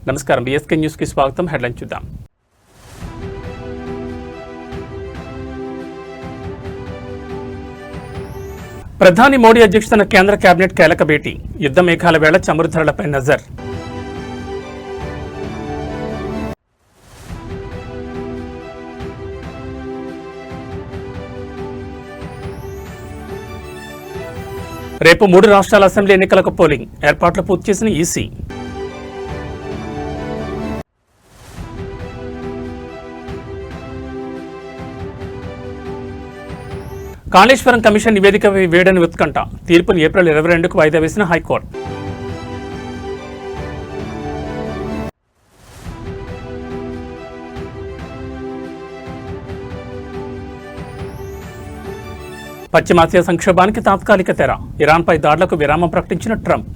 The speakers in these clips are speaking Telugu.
నమస్కారం, బీఎస్కే న్యూస్ కి స్వాగతం. హెడ్లైన్ చూద్దాం. ప్రధాని మోడీ అధ్యక్షతన కేంద్ర కేబినెట్ కీలక భేటీ. యుద్ధ మేఘాల వేళ చమురు ధరలపై నజర్. రేపు 3 రాష్ట్రాల అసెంబ్లీ ఎన్నికలకు పోలింగ్ ఏర్పాట్లు పూర్తి చేసిన ఈసీ. కాళేశ్వరం కమిషన్ నివేదికపై వేడని ఉత్కంఠ. తీర్పును ఏప్రిల్ 22కు వాయిదా వేసిన హైకోర్టు. పశ్చిమాసియా సంక్షోభానికి తాత్కాలిక తెర. ఇరాన్పై దాడులకు విరామం ప్రకటించిన ట్రంప్.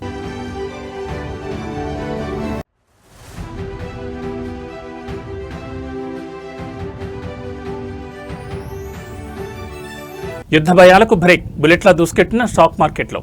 యుద్ధ భయాలకు బ్రేక్. బుల్లెట్లా దూసుకెట్టిన స్టాక్ మార్కెట్లో.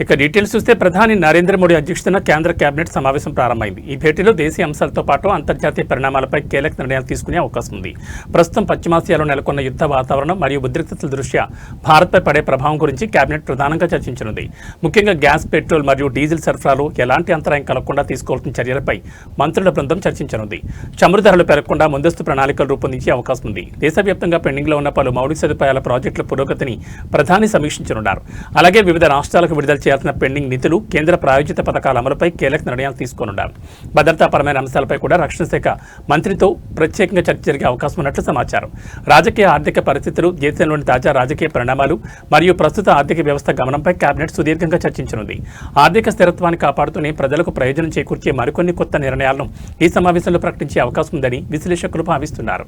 ఇక డీటెయిల్స్ చూస్తే ప్రధాని నరేంద్ర మోడీ అధ్యక్షతన కేంద్ర కేబినెట్ సమావేశం ప్రారంభమైంది. ఈ భేటీలో దేశీయ అంశాలతో పాటు అంతర్జాతీయ పరిణామాలపై కీలక నిర్ణయాలు తీసుకునే అవకాశం ఉంది. ప్రస్తుతం పశ్చిమాసియాలో నెలకొన్న యుద్ధ వాతావరణం మరియు ఉద్రిక్తతల దృష్ట్యా భారత్పై పడే ప్రభావం గురించి కేబినెట్ ప్రధానంగా చర్చించనుంది. ముఖ్యంగా గ్యాస్, పెట్రోల్ మరియు డీజిల్ సరఫరాలో ఎలాంటి అంతరాయం కలగకుండా తీసుకోవాల్సిన చర్యలపై మంత్రుల బృందం చర్చించనుంది. చమురు ధరలు పెరగకుండా ముందస్తు ప్రణాళికలు రూపొందించే అవకాశం ఉంది. దేశవ్యాప్తంగా పెండింగ్లో ఉన్న పలు మౌలిక సదుపాయాల ప్రాజెక్టుల పురోగతిని ప్రధాని సమీక్షించనున్నారు. అలాగే వివిధ రాష్ట్రాలకు విడుదల చేయాల్సిన పెండింగ్ నిధులు, కేంద్ర ప్రాయోజిత పథకాల అమలుపై కీలక నిర్ణయాలు తీసుకోనున్నారు. భద్రతాపరమైన అంశాలపై కూడా రక్షణ శాఖ మంత్రితో ప్రత్యేకంగా చర్చ జరిగే అవకాశం ఉన్నట్లు సమాచారం. రాజకీయ ఆర్థిక పరిస్థితులు, దేశంలోని తాజా రాజకీయ పరిణామాలు మరియు ప్రస్తుత ఆర్థిక వ్యవస్థ గమనంపై కేబినెట్ సుదీర్ఘంగా చర్చించనుంది. ఆర్థిక స్థిరత్వాన్ని కాపాడుతూనే ప్రజలకు ప్రయోజనం చేకూర్చే మరికొన్ని కొత్త నిర్ణయాలను ఈ సమావేశంలో ప్రకటించే అవకాశం ఉందని విశ్లేషకులు భావిస్తున్నారు.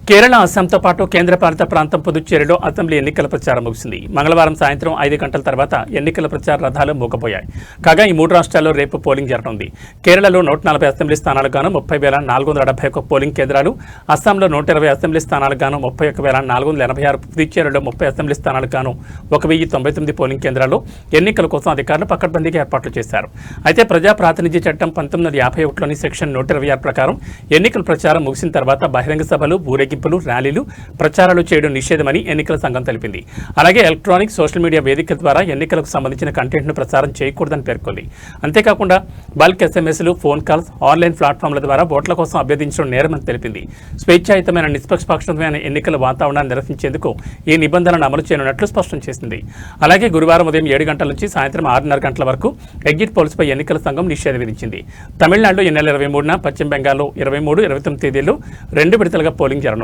కేరళ, అస్సాంతో పాటు కేంద్రపాలిత ప్రాంతం పుదుచ్చేరిలో అసెంబ్లీ ఎన్నికల ప్రచారం ముగిసింది. మంగళవారం సాయంత్రం 5 గంటల తర్వాత ఎన్నికల ప్రచార రథాలు మూగపోయాయి. కాగా ఈ 3 రాష్ట్రాల్లో రేపు పోలింగ్ జరగనుంది. కేరళలో 140 అసెంబ్లీ స్థానాలకు గాను 30,471 పోలింగ్ కేంద్రాలు, అస్సాంలో 120 అసెంబ్లీ స్థానాలకు గాను 31,486, పుదుచ్చేరిలో 30 అసెంబ్లీ స్థానాలకు గాను 1,099 పోలింగ్ కేంద్రాల్లో ఎన్నికల కోసం అధికారులు పకడ్బందీగా ఏర్పాట్లు చేశారు. అయితే ప్రజా ప్రాతినిధ్య చట్టం 1951లోని సెక్షన్ 126 ప్రకారం ఎన్నికల ప్రచారం ముగిసిన తర్వాత బహిరంగ సభలు, ఊరేగింపులు, ర్యాలీలు, ప్రచారాలు చేయడం నిషేధమని ఎన్నికల సంఘం తెలిపింది. అలాగే ఎలక్ట్రానిక్, సోషల్ మీడియా వేదిక ద్వారా ఎన్నికలకు సంబంధించిన కంటెంట్ను ప్రచారం చేయకూడదని పేర్కొంది. అంతేకాకుండా బల్క్ ఎస్ఎంఎస్లు, ఫోన్ కాల్స్, ఆన్లైన్ ప్లాట్ఫామ్ల ద్వారా ఓట్ల కోసం అభ్యర్థించడం నేరమని తెలిపింది. స్వేచ్ఛాయుతమైన, నిష్పక్షపాతమైన ఎన్నికల వాతావరణాన్ని నిర్వహించేందుకు ఈ నిబంధనలను అమలు చేయనున్నట్లు స్పష్టం చేసింది. అలాగే గురువారం ఉదయం 7 గంటల నుంచి సాయంత్రం 6:30 గంటల వరకు ఎగ్జిట్ పోల్స్పై ఎన్నికల సంఘం నిషేధం విధించింది. తమిళనాడులో ఈ నెల 23న, పశ్చిమ బెంగాల్లో 23, 29 తేదీల్లో 2 విడతలుగా పోలింగ్ జరగనుంది.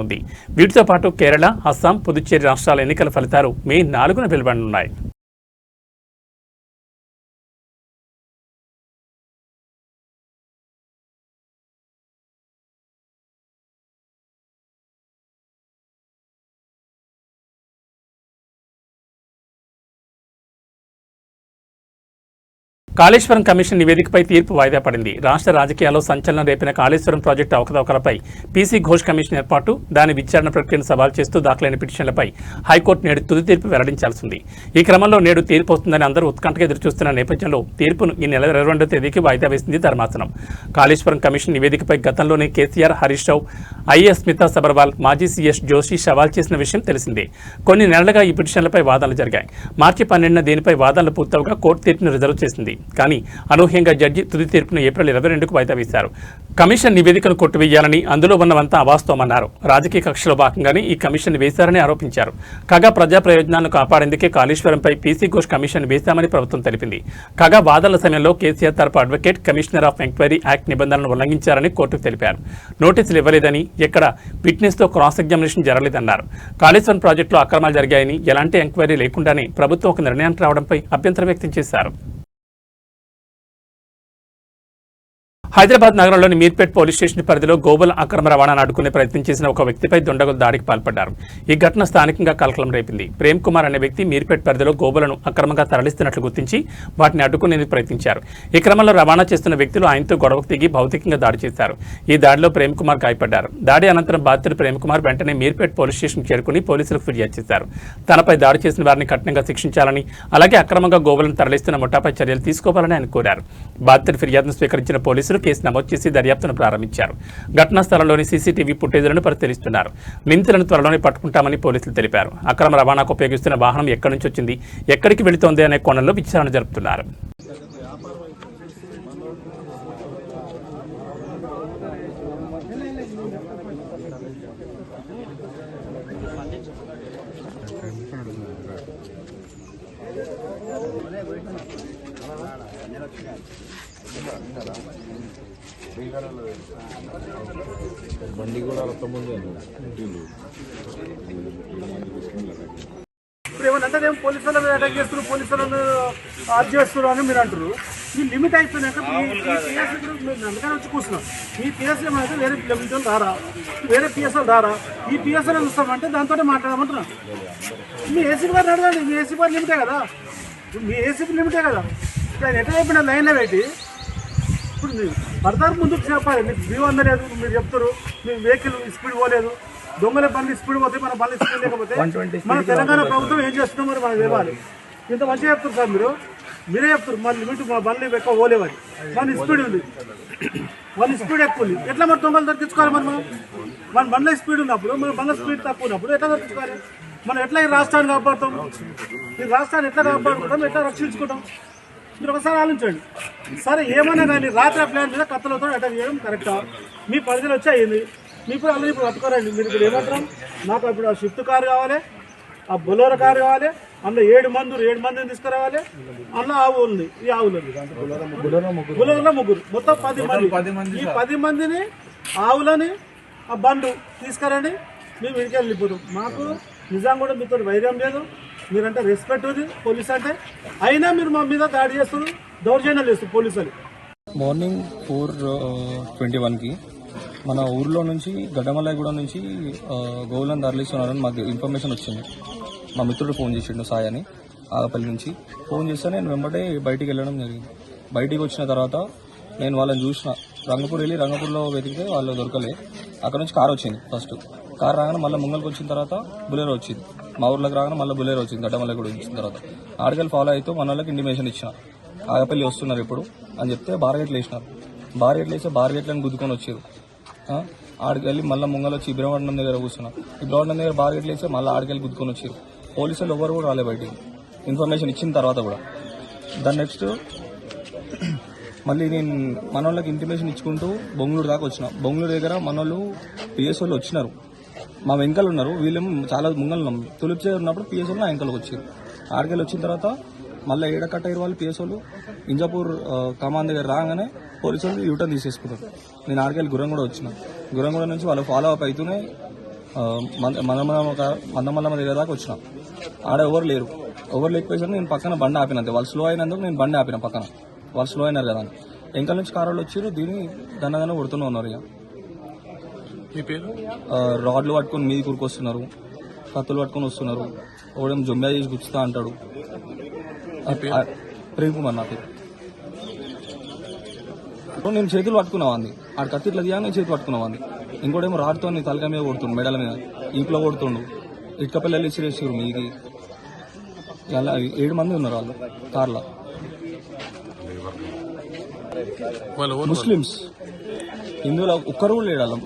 వీటితో పాటు కేరళ, అస్సాం, పుదుచ్చేరి రాష్ట్రాల ఎన్నికల ఫలితాలు మే 4న వెలువడనున్నాయి. కాళేశ్వరం కమిషన్ నివేదికపై తీర్పు వాయిదా పడింది. రాష్ట్ర రాజకీయాల్లో సంచలనం రేపిన కాళేశ్వరం ప్రాజెక్టు అవకతవకలపై పీసీ ఘోష్ కమిషన్ ఏర్పాటు, దాని విచారణ ప్రక్రియను సవాల్ చేస్తూ దాఖలైన పిటిషన్లపై హైకోర్టు నేడు తుది తీర్పు వెల్లడించాల్సింది. ఈ క్రమంలో నేడు తీర్పు వస్తుందని అందరూ ఉత్కంఠగా ఎదురుచూస్తున్న నేపథ్యంలో తీర్పును ఈ నెల 22వ తేదీకి వాయిదా వేసింది ధర్మాసనం. కాళేశ్వరం కమిషన్ నివేదికపై గతంలోనే కేసీఆర్, హరీష్ రావు, ఐఏఎస్ స్మితా సబర్వాల్, మాజీ సీఎస్ జోషి సవాల్ చేసిన విషయం తెలిసిందే. కొన్ని నెలలుగా ఈ పిటిషన్లపై వాదనలు జరిగాయి. మార్చి 12న దీనిపై వాదనలు పూర్తవగా కోర్టు తీర్పును రిజర్వ్ చేసింది. కానీ అనూహ్యంగా జడ్జి తుది తీర్పును ఏప్రిల్ 22కు వాయిదా వేశారు. కమిషన్ నివేదికను కొట్టివేయాలని, అందులో ఉన్నవంతా అవాస్తవమన్నారు. రాజకీయ కక్షలో భాగంగానే ఈ కమిషన్ వేశారని ఆరోపించారు. కాగా ప్రజా ప్రయోజనాలను కాపాడేందుకే కాళేశ్వరంపై పీసీ ఘోష్ కమిషన్ వేశామని ప్రభుత్వం తెలిపింది. కాగా వాదనల సమయంలో కేసీఆర్ తరపు advocate commissioner of enquiry act నిబంధనలను ఉల్లంఘించారని కోర్టుకు తెలిపారు. నోటీసులు ఇవ్వలేదని, ఎక్కడ విట్నెస్తో క్రాస్ ఎగ్జామినేషన్ జరగలేదన్నారు. కాళేశ్వరం ప్రాజెక్టులో అక్రమాలు జరిగాయని, ఎలాంటి ఎంక్వైరీ లేకుండానే ప్రభుత్వం ఒక నిర్ణయానికి రావడంపై అభ్యంతరం వ్యక్తం చేశారు. హైదరాబాద్ నగరంలోని మీర్పేట్ పోలీస్ స్టేషన్ పరిధిలో గోవుల అక్రమ రవాణాను అడ్డుకునే ప్రయత్నం చేసిన ఒక వ్యక్తిపై దుండగులు దాడికి పాల్పడ్డారు. ఈ ఘటన స్థానికంగా కలకలం రేపింది. ప్రేమ్ కుమార్ అనే వ్యక్తి మీర్పేట్ పరిధిలో గోవులను అక్రమంగా తరలిస్తున్నట్లు గుర్తించి వాటిని అడ్డుకునేందుకు ప్రయత్నించారు. ఈ క్రమంలో రవాణా చేస్తున్న వ్యక్తులు ఆయనతో గొడవకు దిగి భౌతికంగా దాడి చేశారు. ఈ దాడిలో ప్రేమ్ కుమార్ గాయపడ్డారు. దాడి అనంతరం బాధితుడు ప్రేమ్ కుమార్ వెంటనే మీర్పేట్ పోలీస్ స్టేషన్ చేరుకుని పోలీసులకు ఫిర్యాదు చేశారు. తనపై దాడి చేసిన వారిని కఠినంగా శిక్షించాలని, అలాగే అక్రమంగా గోవులను తరలిస్తున్న ముఠాపై చర్యలు తీసుకోవాలని ఆయన కోరారు. బాధితుడి ఫిర్యాదును స్వీకరించిన పోలీసులు కేసు నమోదు చేసి దర్యాప్తును ప్రారంభించారు. ఘటనా స్థలంలోని సీసీటీవీ ఫుటేజ్లను పరిశీలిస్తున్నారు. నిందితులను త్వరలోనే పట్టుకుంటామని పోలీసులు తెలిపారు. అక్రమ రవాణాకు ఉపయోగిస్తున్న వాహనం ఎక్కడి నుంచి వచ్చింది, ఎక్కడికి వెళుతోంది అనే కోణంలో విచారణ జరుపుతున్నారు. బండి కూడా రక్తముందే ఇప్పుడు ఏమన్నా పోలీసు వాళ్ళ మీద అటాక్ చేస్తున్నారు, పోలీసు వాళ్ళని ఆర్జ్ చేస్తున్నారు అని మీరు అంటారు. మీ లిమిట్ అయిపోయినాక అందుకని వచ్చి కూర్చున్నాం. మీ పిఎస్లు ఏమైతే వేరే పిల్లలు రారా, వేరే పిఎస్ఎల్ రారా, ఈ పిఎస్ఎల్ చూస్తామంటే దాంతో మాట్లాడమంటున్నాం. మీ ఏసీపీ గారిని అడగండి, మీ ఏసీపీ గారు లిమిటే కదా, మీ ఏసీపీ లిమిటే కదా. ఆయన ఎట్లా అయిపోయినా లైన్లో పెట్టి ఇప్పుడు మీరు పడతారు ముందుకు చెప్పాలి. మీకు వ్యూ అందలేదు, మీరు చెప్తారు మీ వెహికల్ స్పీడ్ పోలేదు, దొంగల బండ్లు స్పీడ్ పోతే మన బండ్లు స్పీడ్ లేకపోతే మన తెలంగాణ ప్రభుత్వం ఏం చేస్తున్నాం మరి మనకు తెలియాలి. ఇంత మంచిగా చెప్తారు సార్, మీరే చెప్తారు మన లిమిట్ మా బండ్లు ఎక్కువ పోలేవని. మన స్పీడ్ ఉంది, మన స్పీడ్ ఎక్కువ ఉంది, ఎట్లా మరి దొంగలు దొరికించుకోవాలి? మన బండ్ల స్పీడ్ ఉన్నప్పుడు మన బండ్ల స్పీడ్ తక్కువ ఉన్నప్పుడు ఎట్లా దొరికించుకోవాలి? మనం ఎట్లా ఈ రాష్ట్రాన్ని కాపాడుతాం, ఈ రాష్ట్రాన్ని ఎట్లా కాపాడుకుంటాం, ఎట్లా రక్షించుకుంటాం? మీరు ఒకసారి ఆలోచించండి. సరే ఏమన్నా కానీ రాత్రి ప్లాన్ మీద కత్తలతో అటాక్ చేయడం కరెక్టా? మీ పరిధిలో వచ్చి అయ్యింది, మీకు అందరూ ఇప్పుడు పట్టుకోరండి. మీరు ఇప్పుడు ఏమంటారు, నాకు ఇప్పుడు ఆ షిఫ్ట్ కారు కావాలి, ఆ బొలోరో కారు కావాలి, అందులో 7 మందిని తీసుకురావాలి, అందులో ఆవు ఉంది, ఈ ఆవులు ఉంది, బొలోరోలో ముగ్గురు, మొత్తం 10 మంది. ఈ 10 మందిని ఆవులని ఆ బండ్లు తీసుకురండి, మేము ఇంటికి వెళ్ళిపోతాం. మాకు నిజంగా కూడా మీతో వైర్యం లేదు, మీరంటే రెస్పెక్ట్ ఉంది పోలీస్ అంటే, అయినా మీరు మా మీద దాడి చేస్తున్నారు, దౌర్జన్యాలు చేస్తారు పోలీసులు. మార్నింగ్ 4:21కి మన ఊర్లో నుంచి గడ్డమల్లగూడ నుంచి గోవులను తరలిస్తున్నారని మాకు ఇన్ఫర్మేషన్ వచ్చింది. మా మిత్రుడు ఫోన్ చేసిండు, సాయి అని, ఆగపల్లి నుంచి ఫోన్ చేస్తే నేను వెంబడే బయటికి వెళ్ళడం జరిగింది. బయటికి వచ్చిన తర్వాత నేను వాళ్ళని చూసిన, రంగపూర్ వెళ్ళి రంగపూర్లో వెతికితే వాళ్ళు దొరకలే. అక్కడ నుంచి కారు వచ్చింది, ఫస్ట్ కారు రాగానే మళ్ళీ ముంగల్కి వచ్చిన తర్వాత బులెరో వచ్చింది, మా ఊర్లోకి రాగానే మళ్ళీ బులెరో వచ్చింది. గడ్డమల్లగూడ వచ్చిన తర్వాత ఆడికెళ్ళి ఫాలో అవుతూ మన వాళ్ళకి ఇంటిమేషన్ ఇచ్చిన, ఆగపల్లి వస్తున్నారు ఇప్పుడు అని చెప్తే బార్గెట్లు వేసినారు. బార్గెట్లు వేస్తే బార్గెట్లను గుద్దుకొని వచ్చారు. ఆడికెళ్ళి మళ్ళీ ముంగల్ వచ్చి ఇబ్రహ్మణం దగ్గర కూర్చున్నారు. ఇబ్రహ్మణం దగ్గర బార్గెట్లు వేస్తే మళ్ళీ ఆడికెళ్ళి గుద్దుకొని వచ్చారు. పోలీసులు ఎవరు కూడా రాలే బయటికి, ఇన్ఫర్మేషన్ ఇచ్చిన తర్వాత కూడా. దాని నెక్స్ట్ మళ్ళీ నేను మన వాళ్ళకి ఇంటిమేషన్ ఇచ్చుకుంటూ బొంగళూరు దాకా వచ్చిన. బొంగళూరు దగ్గర మన వాళ్ళు పిఎస్ వాళ్ళు వచ్చినారు, మా వెంకలు ఉన్నారు, వీళ్ళేమో చాలా ముంగలు ఉన్నాం. తులిప్ చేరు ఉన్నప్పుడు పిఎస్ వాళ్ళు నా వెంకలకు వచ్చారు. ఆడికెళ్ళి వచ్చిన తర్వాత మళ్ళీ ఏడకట్టయ్యారు వాళ్ళు పిఎస్ వాళ్ళు. ఇంజాపూర్ కమాన్ దగ్గర రాగానే పోలీసు వాళ్ళు యూటర్న్ తీసేసుకున్నారు. నేను ఆడికెళ్ళి గురంగూడ వచ్చిన. గురంగూడ నుంచి వాళ్ళు ఫాలో అప్ అవుతూనే మందమల్లమ్మ దగ్గర దాకా వచ్చిన. ఆడ ఎవరు లేరు, ఎవరు లేకపోయేసరికి నేను పక్కన బండి ఆపినంతే. వాళ్ళు స్లో అయినందుకు నేను బండి ఆపిన పక్కన. వాళ్ళు స్లో అయినారు కదా అని వెంకల నుంచి కారు వాళ్ళు వచ్చారు, దీన్ని దన్నదన్న కొడుతూనే ఉన్నారు. ఇక మీ పేరు? రాడ్లు పట్టుకొని మీది కూరుకొస్తున్నారు, కత్తులు పట్టుకొని వస్తున్నారు. ఒకడేమో జొంబా చేసి గుచ్చుతా అంటాడు. ప్రేమ్ కుమార్ నా పేరు. నేను చేతులు పట్టుకున్నావాంది, ఆడ కత్తి ఇట్లా తీయగా నేను చేతులు పట్టుకున్నావాంది. ఇంకోటేమో రాడ్తో తలకాయ మీద కొడుతుండు, మెడల మీద, ఇంట్లో కొడుతుండు. ఇటుకపిల్లలు ఇచ్చిరేసారు మీది. ఇలా 7 మంది ఉన్నారు వాళ్ళు కార్లో. ముస్లిమ్స్, హిందువులు ఒక్కరు కూడా లేడు,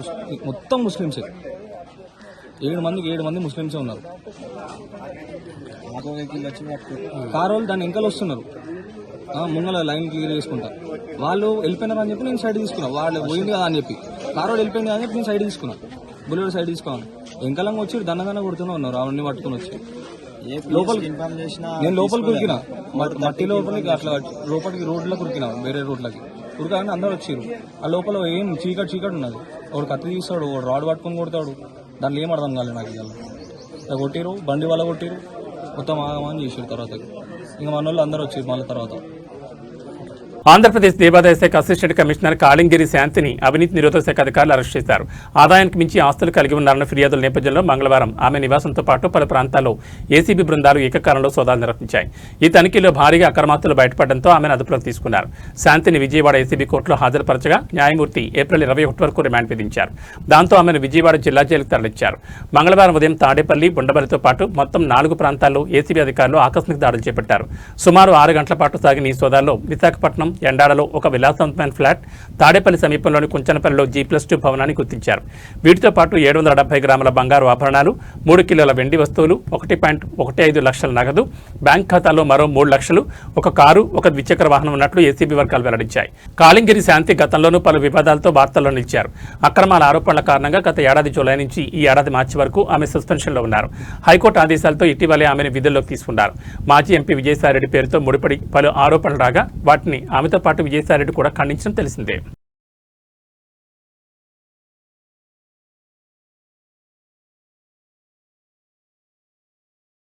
మొత్తం ముస్లిమ్సే. 7 మంది ముస్లిమ్సే ఉన్నారు. కారు వాళ్ళు దాన్ని వెంకలు వస్తున్నారు, ముంగల లైన్ క్లియర్ చేసుకుంటా. వాళ్ళు వెళ్ళిపోయినారు అని చెప్పి నేను సైడ్ తీసుకున్నా. వాళ్ళు పోయింది కదా అని చెప్పి, కారు వాళ్ళు వెళ్ళిపోయింది అని చెప్పి నేను సైడ్ తీసుకున్నా, బుల్లెట్ సైడ్ తీసుకున్నాను. వెంకలంగా వచ్చి దన్నదన్న కొడుతూనే ఉన్నారు, అవన్నీ పట్టుకుని వచ్చి లోపలికి. నేను లోపలికి ఉరికినా, మట్టి లోపలికి, అట్లా లోపలికి రోడ్లకు ఉరికినా, వేరే రోడ్లకి ఉరకగానే అందరు వచ్చారు. ఆ లోపల ఏం చీకటి ఉన్నది. ఒకడు కత్తి తీస్తాడు, ఒకడు రాడ్ పట్టుకొని కొడతాడు. దాంట్లో ఏం అర్థం కాలేదు నాకు. ఇలా కొట్టిరు, బండి వాళ్ళ కొట్టిరు, మొత్తం ఆగమని చేసారు. తర్వాత ఇంకా మన వాళ్ళు అందరూ వచ్చారు మళ్ళీ తర్వాత. ఆంధ్రప్రదేశ్ దేవాదాయ శాఖ అసిస్టెంట్ కమిషనర్ కాళింగిరి శాంతిని అవినీతి నిరోధక శాఖ అధికారులు అరెస్ట్ చేశారు. ఆదాయానికి మించి ఆస్తులు కలిగి ఉన్నారన్న ఫిర్యాదుల నేపథ్యంలో మంగళవారం ఆమె నివాసంతో పాటు పలు ప్రాంతాల్లో ఏసీబీ బృందాలు ఏకకాలంలో సోదాలు నిర్వహించాయి. ఈ తనిఖీలో భారీగా అక్రమాస్తులు బయటపడడంతో ఆమెను అదుపులోకి తీసుకున్నారు. శాంతిని విజయవాడ ఏసీబీ కోర్టులో హాజరుపరచగా న్యాయమూర్తి ఏప్రిల్ 21 వరకు రిమాండ్ విధించారు. దాంతో ఆమెను విజయవాడ జిల్లా జైలుకు తరలించారు. మంగళవారం ఉదయం తాడేపల్లి, బుండబలితో పాటు మొత్తం 4 ప్రాంతాల్లో ఏసీబీ అధికారులు ఆకస్మిక దాడులు చేపట్టారు. సుమారు 6 గంటల పాటు సాగిన ఈ సోదాల్లో విశాఖపట్నం ఎండాడలో ఒక విలాసవంతమైన ఫ్లాట్, తాడేపల్లి సమీపంలోని కుంచనపల్లిలో G+2 భవనాన్ని గుర్తించారు. వీటితో పాటు 770 గ్రాముల బంగారు ఆభరణాలు, 3 కిలోల వెండి వస్తువులు, 1.15 లక్షల నగదు, బ్యాంక్ ఖాతాలో మరో 3 లక్షలు, ఒక కారు, ఒక ద్విచక్ర వాహనం ఉన్నట్లు ఏసీబీ వర్గాలు వెల్లడించాయి. కాళింగిరి శాంతి గతంలోనూ పలు వివాదాలతో వార్తల్లో నిలిచారు. అక్రమాల ఆరోపణల కారణంగా గత ఏడాది జూలై నుంచి ఈ ఏడాది మార్చి వరకు ఆమె సస్పెన్షన్లో ఉన్నారు. హైకోర్టు ఆదేశాలతో ఇటీవలే ఆమెను విధుల్లోకి తీసుకున్నారు. మాజీ ఎంపీ విజయసాయిరెడ్డి పేరుతో ముడిపడి పలు ఆరోపణలు రాగా వాటిని ఆమెతో పాటు విజయసాయిరెడ్డి కూడా ఖండించడం తెలిసిందే.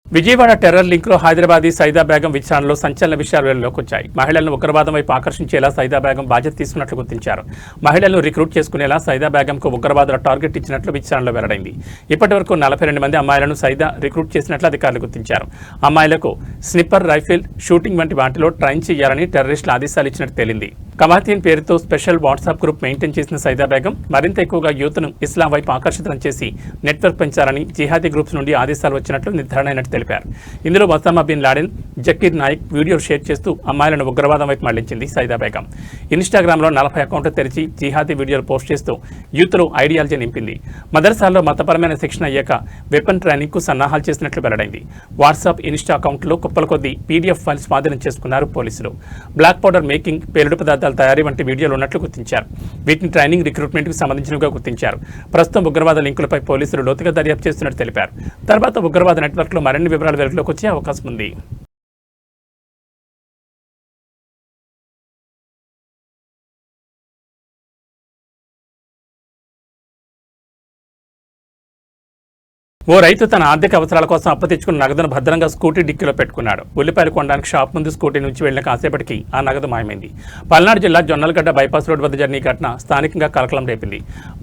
విజయవాడ టెర్రర్ లింక్లో హైదరాబాదీ సైదా బేగం విచారణలో సంచలన విషయాలు వెలుగులోకి వచ్చాయి. మహిళలను ఉగ్రవాదం వైపు ఆకర్షించేలా సైదా బేగం బాధ్యత తీసుకున్నట్లు గుర్తించారు. మహిళలను రిక్రూట్ చేసుకునేలా సైదా బేగంకు ఉగ్రవాదుల టార్గెట్ ఇచ్చినట్లు విచారణలో వెల్లడైంది. ఇప్పటివరకు 42 మంది అమ్మాయిలను సైదా రిక్రూట్ చేసినట్లు అధికారులు గుర్తించారు. అమ్మాయిలకు స్నిప్పర్ రైఫిల్, షూటింగ్ వంటి వాటిలో ట్రైన్ చేయాలని టెర్రరిస్టులు ఆదేశాలు ఇచ్చినట్టు తేలింది. కమాతీన్ పేరుతో స్పెషల్ వాట్సాప్ గ్రూప్ మెయింటైన్ చేసిన సైదా బేగం మరింత ఎక్కువగా యూత్ను ఇస్లాం వైపు ఆకర్షితం చేసి నెట్వర్క్ పెంచాలని జిహాదీ గ్రూప్స్ నుండి ఆదేశాలు వచ్చినట్లు నిర్ధారణ అయినట్టు తెలిపారు. ఇందులో Osama bin Laden, Zakir Naik video share చేస్తూ అమ్మాయిలను ఉగ్రవాదం వైపు మళ్లించింది సైదా బేగం. ఇన్స్టాగ్రామ్లో 40 అకౌంట్లు తెరిచి జిహాదీ వీడియోలు పోస్ట్ చేస్తూ యూత్లో ఐడియాలజీ నింపింది. మదర్సాల్లో మతపరమైన శిక్షణ అయ్యాక వెపన్ ట్రైనింగ్కు సన్నాహాలు చేసినట్లు వెల్లడైంది. వాట్సాప్, ఇన్స్టా అకౌంట్లో కుప్పల కొద్దీ PDF ఫైల్స్ స్వాధీనం చేసుకున్నారు పోలీసులు. బ్లాక్ పౌడర్ మేకింగ్, పేలుడు పదార్థాల తయారీ వంటి వీడియోలు ఉన్నట్లు గుర్తించారు. వీటిని ట్రైనింగ్, రిక్రూట్మెంట్కు సంబంధించినవిగా గుర్తించారు. ప్రస్తుతం ఉగ్రవాద లింకులపై పోలీసులు లోతుగా దర్యాప్తు చేస్తున్నట్టు తెలిపారు. తర్వాత ఉగ్రవాద నెట్వర్క్లో మరిన్ని వివరాలు వెలుగులోకి వచ్చే అవకాశం ఉంది. ఓ రైతు తన ఆర్థిక అవసరాల కోసం అప్పు తెచ్చుకున్న నగదును భద్రంగా స్కూటీ డిక్కీలో పెట్టుకున్నాడు. ఉల్లిపాయలు కొనడానికి షాప్ ముందు స్కూటీ నుంచి వెళ్లిన కాసేపటికి ఆ నగదు మాయమైంది. పల్నాడు జిల్లా జొన్నలగడ్డ బైపాస్ రోడ్ వద్ద జరిగిన ఘటన స్థానికంగా కలకలం రేపింది.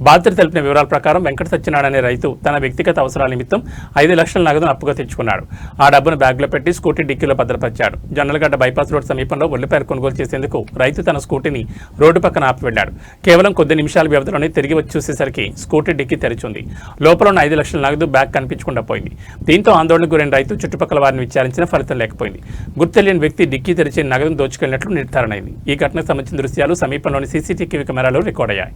బాధితులు తెలిపిన వివరాల ప్రకారం వెంకట సత్యనారాయణ అనే రైతు తన వ్యక్తిగత అవసరాల నిమిత్తం 5 లక్షల నగదును అప్పుగా తెచ్చుకున్నాడు. ఆ డబ్బును బ్యాగ్లో పెట్టి స్కూటీ డిక్కీలో భద్రపరిచాడు. జొన్నలగడ్డ బైపాస్ రోడ్ సమీపంలో ఉల్లిపాయలు కొనుగోలు చేసేందుకు రైతు తన స్కూటీని రోడ్డు పక్కన ఆపి వెళ్లాడు. కేవలం కొద్ది నిమిషాల వ్యవధిలోనే తిరిగి వచ్చి చూసేసరికి స్కూటీ డిక్కీ తెరిచింది. లోపల ఉన్న 5 లక్షల నగదు బ్యాగ్ కనిపించకుండా పోయింది. దీంతో ఆందోళనకు గురైన రైతు చుట్టుపక్కల వారిని విచారించిన ఫలితం లేకపోయింది. గుర్తెలియని వ్యక్తి డిక్కీ తెరిచి నగదును దోచుకెళ్లినట్లు నిర్ధారణ అయింది. ఈ ఘటనకు సంబంధించిన దృశ్యాలు సమీపంలోని CCTV కెమెరాలో రికార్డ్ అయ్యాయి.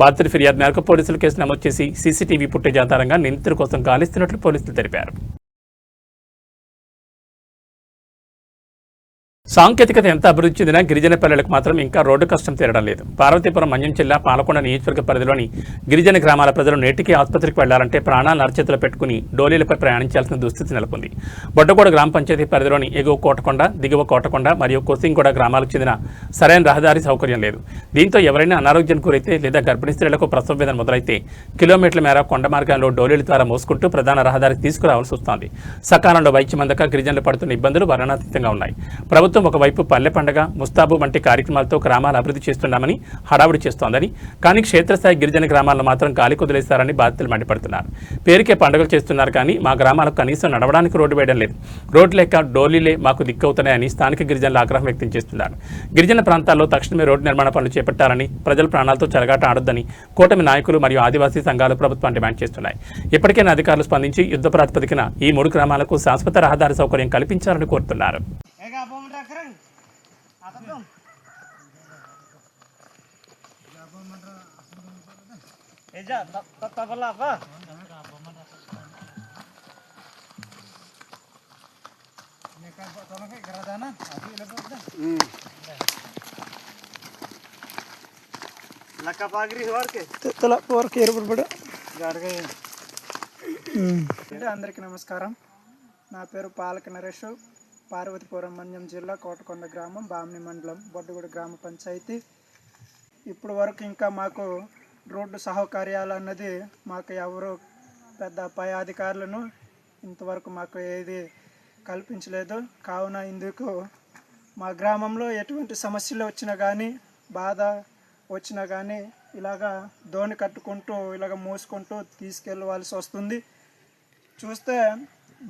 బాధితుడి ఫిర్యాదు మేరకు పోలీసులు కేసు నమోదు చేసి CCTV ఫుటేజ్ ఆధారంగా నిందితుల కోసం గాలిస్తున్నట్లు పోలీసులు తెలిపారు. సాంకేతికత ఎంత అభివృద్ధి చెందినా గిరిజన పల్లెలకు మాత్రం ఇంకా రోడ్డు కష్టం తీరడం లేదు. పార్వతీపురం, మన్యం జిల్లా పాలకొండ నియోజకవర్గ పరిధిలోని గిరిజన గ్రామాల ప్రజలు నేటికి ఆసుపత్రికి వెళ్లాలంటే ప్రాణాలను అరచేతులు పెట్టుకుని డోలీలపై ప్రయాణించాల్సిన దుస్థితి నెలకొంది. బొడ్డగూడ గ్రామ పంచాయతీ పరిధిలోని ఎగువ కోటకొండ, దిగువ కోటకొండ మరియు కోసింగూడ గ్రామాలకు చెందిన సరైన రహదారి సౌకర్యం లేదు. దీంతో ఎవరైనా అనారోగ్యానికి గురైతే లేదా గర్భిణీ స్త్రీలకు ప్రసవ వేదన మొదలైతే కిలోమీటర్ల మేర కొండ మార్గాల్లో డోలీల ద్వారా మోసుకుంటూ ప్రధాన రహదారికి తీసుకురావాల్సి వస్తోంది. సకాలంలో వైద్యం అందక గిరిజనులు పడుతున్న ఇబ్బందులు వర్ణనాతీతంగా ఉన్నాయి. ప్రభుత్వం ఒకవైపు పల్లె పండుగ, ముస్తాబు వంటి కార్యక్రమాలతో గ్రామాలు అభివృద్ధి చేస్తున్నామని హడావుడి చేస్తోందని, కానీ క్షేత్రస్థాయి గిరిజన గ్రామాలను మాత్రం గాలి కుదిలేస్తారని బాధితులు మండిపడుతున్నారు. పేరుకే పండుగలు చేస్తున్నారు కానీ మా గ్రామాలకు కనీసం నడవడానికి రోడ్డు వేయడం లేదు. రోడ్డు లేక డోలీలే మాకు దిక్కవుతున్నాయని స్థానిక గిరిజనులు ఆగ్రహం వ్యక్తం చేస్తున్నారు. గిరిజన ప్రాంతాల్లో తక్షణమే రోడ్డు నిర్మాణ పనులు చేపట్టాలని, ప్రజల ప్రాణాలతో చెలగాట ఆడొద్దని కూటమి నాయకులు మరియు ఆదివాసీ సంఘాలు ప్రభుత్వం డిమాండ్ చేస్తున్నాయి. ఇప్పటికైనా అధికారులు స్పందించి యుద్ధ ప్రాతిపదికన ఈ 3 గ్రామాలకు శాశ్వత రహదారి సౌకర్యం కల్పించాలని కోరుతున్నారు. అందరికీ నమస్కారం. నా పేరు పాలక నరేష్. పార్వతీపురం, మన్యం జిల్లా, కోటకొండ గ్రామం, బామ్ని మండలం, బొడ్డగూడ గ్రామ పంచాయతీ. ఇప్పటి వరకు ఇంకా మాకు రోడ్డు సౌకర్యాలు అన్నది మాకు ఎవరు పెద్ద పై అధికారులను ఇంతవరకు మాకు ఏది కల్పించలేదు. కావున ఇందుకు మా గ్రామంలో ఎటువంటి సమస్యలు వచ్చినా కానీ బాధ వచ్చినా కానీ ఇలాగా దోణి కట్టుకుంటూ ఇలాగ మోసుకుంటూ తీసుకెళ్ళవలసి వస్తుంది. చూస్తే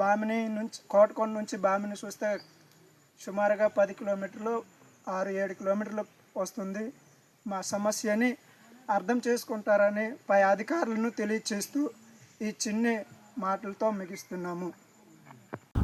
బామిని నుంచి కోటకొండ నుంచి బామిని చూస్తే సుమారుగా 10 కిలోమీటర్లు 6-7 కిలోమీటర్లు వస్తుంది. మా సమస్యని అర్థం చేసుకుంటారని పై అధికారులను తెలియచేస్తూ ఈ చిన్ని మాటలతో ముగిస్తున్నాము.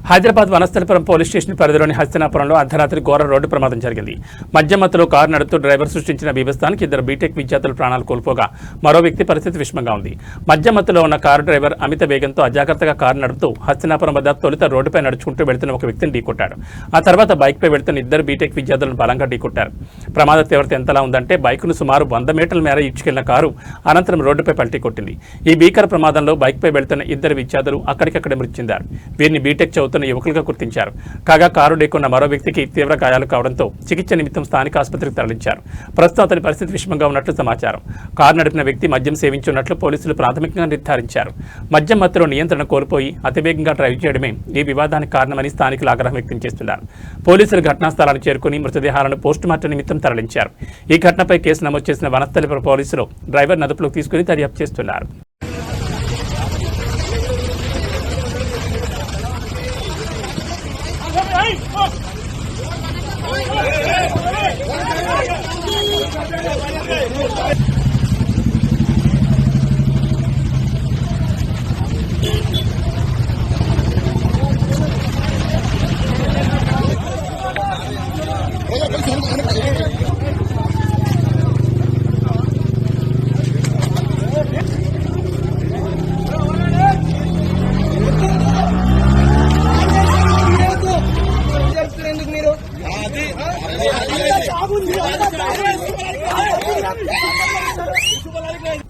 హైదరాబాద్ వనస్థలిపురం పోలీస్ స్టేషన్ పరిధిలోని హస్తినాపురంలో అర్ధరాత్రి ఘోర రోడ్డు ప్రమాదం జరిగింది. మధ్యమత్తులో కారు నడుపుతూ డ్రైవర్ సృష్టించిన బీభత్సానికి 2 బీటెక్ విద్యార్థులు ప్రాణాలు కోల్పోగా మరో వ్యక్తి పరిస్థితి విషమంగా ఉంది. మధ్యమత్తులో ఉన్న కారు డ్రైవర్ అమిత వేగంతో అజాగ్రత్తగా కారు నడుపుతూ హస్తినాపురం వద్ద తొలుత రోడ్డుపై నడుచుకుంటూ వెళుతున్న ఒక వ్యక్తిని ఢీకొట్టాడు. ఆ తర్వాత బైక్పై వెళుతున్న 2 బీటెక్ విద్యార్థులను బలంగా ఢీకొట్టారు. ప్రమాద తీవ్రత ఎంతలా ఉందంటే బైకును సుమారు 100 మీటర్ల మేర ఈడ్చుకెళ్లిన కారు అనంతరం రోడ్డుపై పల్టీ కొట్టింది. ఈ భీకర ప్రమాదంలో బైక్పై వెళుతున్న 2 విద్యార్థులు అక్కడికక్కడే మృతి చెందారు. వీరిని బీటెక్ చదువుతున్న యువకులుగా గుర్తించారు. కాగా కారు ఢీకొన్న మరో వ్యక్తికి తీవ్ర గాయాలు కావడంతో చికిత్స నిమిత్తం స్థానిక ఆసుపత్రికి తరలించారు. ప్రస్తుతం అతని పరిస్థితి విషమంగా ఉన్నట్లు సమాచారం. కారు నడిపిన వ్యక్తి మద్యం సేవించున్నట్లు పోలీసులు ప్రాథమికంగా నిర్ధారించారు. మద్యం మత్తులో నియంత్రణ కోల్పోయి అతివేగంగా డ్రైవ్ చేయడమే ఈ వివాదానికి కారణమని స్థానికులు ఆగ్రహం వ్యక్తం చేస్తున్నారు. పోలీసులు ఘటనా స్థలానికి చేరుకుని మృతదేహాలను పోస్టుమార్టం నిమిత్తం తరలించారు. ఈ ఘటనపై కేసు నమోదు చేసిన వనస్థలిపురం పోలీసులు డ్రైవర్ అదుపులోకి తీసుకుని దర్యాప్తు చేస్తున్నారు.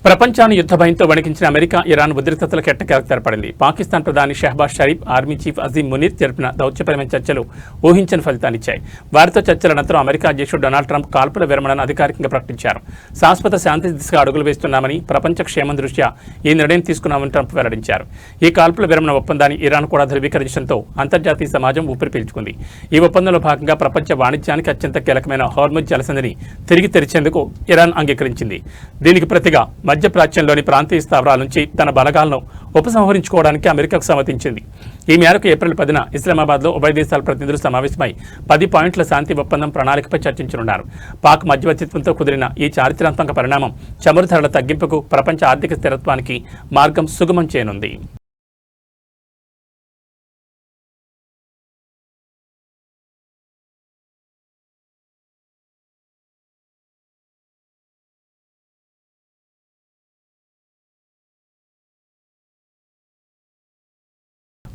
ప్రపంచాన్ని యుద్ధ భయంతో వణికించిన అమెరికా, ఇరాన్ ఉద్రిక్తతలకు ఎట్టకేలకు తెరపడింది. పాకిస్తాన్ ప్రధాని షహబాజ్ షరీఫ్, ఆర్మీ చీఫ్ అజీం మునీర్ జరిపిన దౌత్యపరమైన చర్చలు ఊహించని ఫలితాన్నిచ్చాయి. వారితో చర్చల అనంతరం అమెరికా అధ్యక్షుడు డొనాల్డ్ ట్రంప్ కాల్పుల విరమణను అధికారికంగా ప్రకటించారు. శాశ్వత శాంతి దిశగా అడుగులు వేస్తున్నామని, ప్రపంచ క్షేమం దృష్ట్యా ఈ నిర్ణయం తీసుకున్నామని ట్రంప్ వెల్లడించారు. ఈ కాల్పుల విరమణ ఒప్పందాన్ని ఇరాన్ కూడా ధృవీకరించడంతో అంతర్జాతీయ సమాజం ఊపిరి పీల్చుకుంది. ఈ ఒప్పందంలో భాగంగా ప్రపంచ వాణిజ్యానికి అత్యంత కీలకమైన హార్ముజ్ జలసంధిని తిరిగి తెరిచేందుకు ఇరాన్ అంగీకరించింది. దీనికి ప్రతిగా మధ్యప్రాచ్యంలోని ప్రాంతీయ స్థావరాల నుంచి తన బలగాలను ఉపసంహరించుకోవడానికి అమెరికాకు సమ్మతించింది. ఈ మేరకు ఏప్రిల్ 10న ఇస్లామాబాద్లో ఉభయ దేశాల ప్రతినిధులు సమావేశమై 10 పాయింట్ల శాంతి ఒప్పందం ప్రణాళికపై చర్చించనున్నారు. పాక్ మధ్యవర్తిత్వంతో కుదిరిన ఈ చారిత్రాత్మక పరిణామం చమురు ధరల తగ్గింపుకు, ప్రపంచ ఆర్థిక స్థిరత్వానికి మార్గం సుగమం చేయనుంది.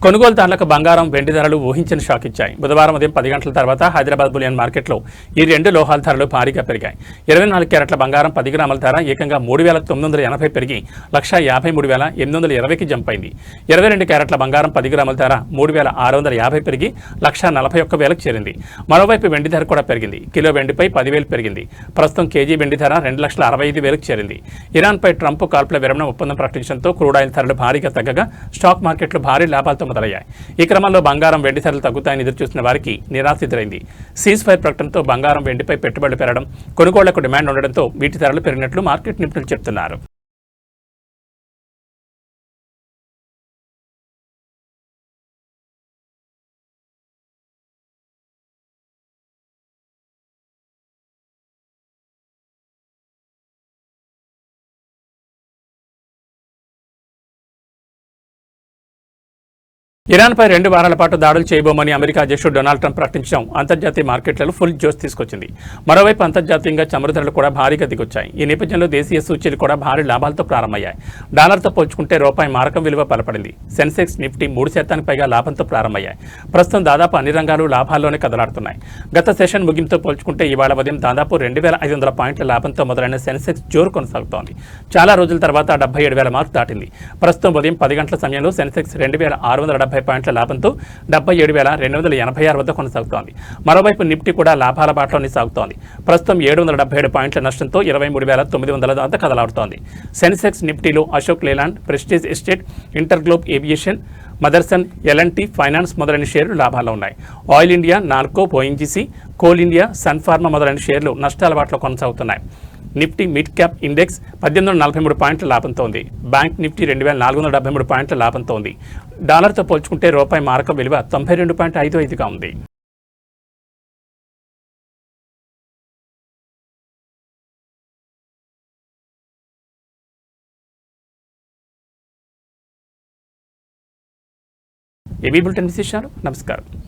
కొనుగోలుదారులకు బంగారం, వెండి ధరలు ఊహించని షాక్ ఇచ్చాయి. బుధవారం ఉదయం 10 గంటల తర్వాత హైదరాబాద్ బులియన్ మార్కెట్లో ఈ 2 లోహాల ధరలు భారీగా పెరిగాయి. 24 క్యారెట్ల బంగారం 10 గ్రాముల ధర ఏకంగా 3,980 పెరిగి 1,53,820కి జంప్ అయింది. 22 క్యారెట్ల బంగారం 10 గ్రాముల ధర 3,650 పెరిగి 1,41,000కి చేరింది. మరోవైపు వెండి ధర కూడా పెరిగింది. కిలో వెండిపై 10,000 పెరిగింది. ప్రస్తుతం కేజీ వెండి ధర 2,65,000కి చేరింది. ఇరాన్పై ట్రంప్ కాల్పుల విరమణ ఒప్పందం ప్రకటించడంతో క్రూడాయిల్ ధరలు భారీగా తగ్గగా స్టాక్ మార్కెట్లు భారీ లాభాలతో మొదలయ్యాయి. ఈ క్రమంలో బంగారం, వెండి ధరలు తగ్గుతాయని ఎదురుచూసిన వారికి నిరాశ ఎదురైంది. సీజ్ ఫైర్ ప్రకటనతో బంగారం, వెండిపై పెట్టుబడులు పెరగడం, కొనుగోళ్లకు డిమాండ్ ఉండడంతో వీటి ధరలు పెరిగినట్లు మార్కెట్ నిపుణులు చెబుతున్నారు. ఇరాన్పై 2 వారాల పాటు దాడులు చేయబోమని అమెరికా అధ్యక్షుడు డొనాల్డ్ ట్రంప్ ప్రకటించడం అంతర్జాతీయ మార్కెట్లలో ఫుల్ జోష్ తీసుకొచ్చింది. మరోవైపు అంతర్జాతీయంగా చమురు ధరలు కూడా భారీగా దిగొచ్చాయి. ఈ నేపథ్యంలో దేశీయ సూచీలు కూడా భారీ లాభాలతో ప్రారంభమయ్యాయి. డాలర్తో పోల్చుకుంటే రూపాయి మారకం విలువ బలపడింది. సెన్సెక్స్, నిఫ్టీ 3% పైగా లాభంతో ప్రారంభమయ్యాయి. ప్రస్తుతం దాదాపు అన్ని రంగాలు లాభాల్లోనే కదలాడుతున్నాయి. గత సెషన్ ముగింపుతో పోల్చుకుంటే ఇవాళ ఉదయం దాదాపు 2,500 పాయింట్ల లాభంతో మొదలైన సెన్సెక్స్ జోరు కొనసాగుతోంది. చాలా రోజుల తర్వాత 77,000 మార్కు దాటింది. ప్రస్తుతం ఉదయం 10 గంటల సమయంలో సెన్సెక్స్ 2,670 పాయింట్ల లాభంతో 77,286 వద్ద కొనసాగుతోంది. మరోవైపు నిఫ్టీ కూడా లాభాల బాటలోనే సాగుతోంది. ప్రస్తుతం 777 పాయింట్ల నష్టంతో 23,900 వద్ద కదలాడుతోంది. సెన్సెక్స్ నిఫ్టీలో Ashok Leyland, Prestige Estate, InterGlobe Aviation, Motherson, L&T finance మొదలైన షేర్లు లాభాల్లో ఉన్నాయి. Oil India, Nalco, ONGC, coal India, Sun Pharma మొదలైన షేర్లు నష్టాల బాటలో కొనసాగుతున్నాయి. నిఫ్టీ మిడ్ క్యాప్ ఇండెక్స్ 1843 పాయింట్ల లాభంతో ఉంది. బ్యాంక్ నిఫ్టీ 2473 పాయింట్ల లాభంతో ఉంది. డాలర్తో పోల్చుకుంటే రూపాయి మారకం విలువ 92.55గా ఉంది. ఏబీ బులెటిన్ విశేషాలు. నమస్కారం.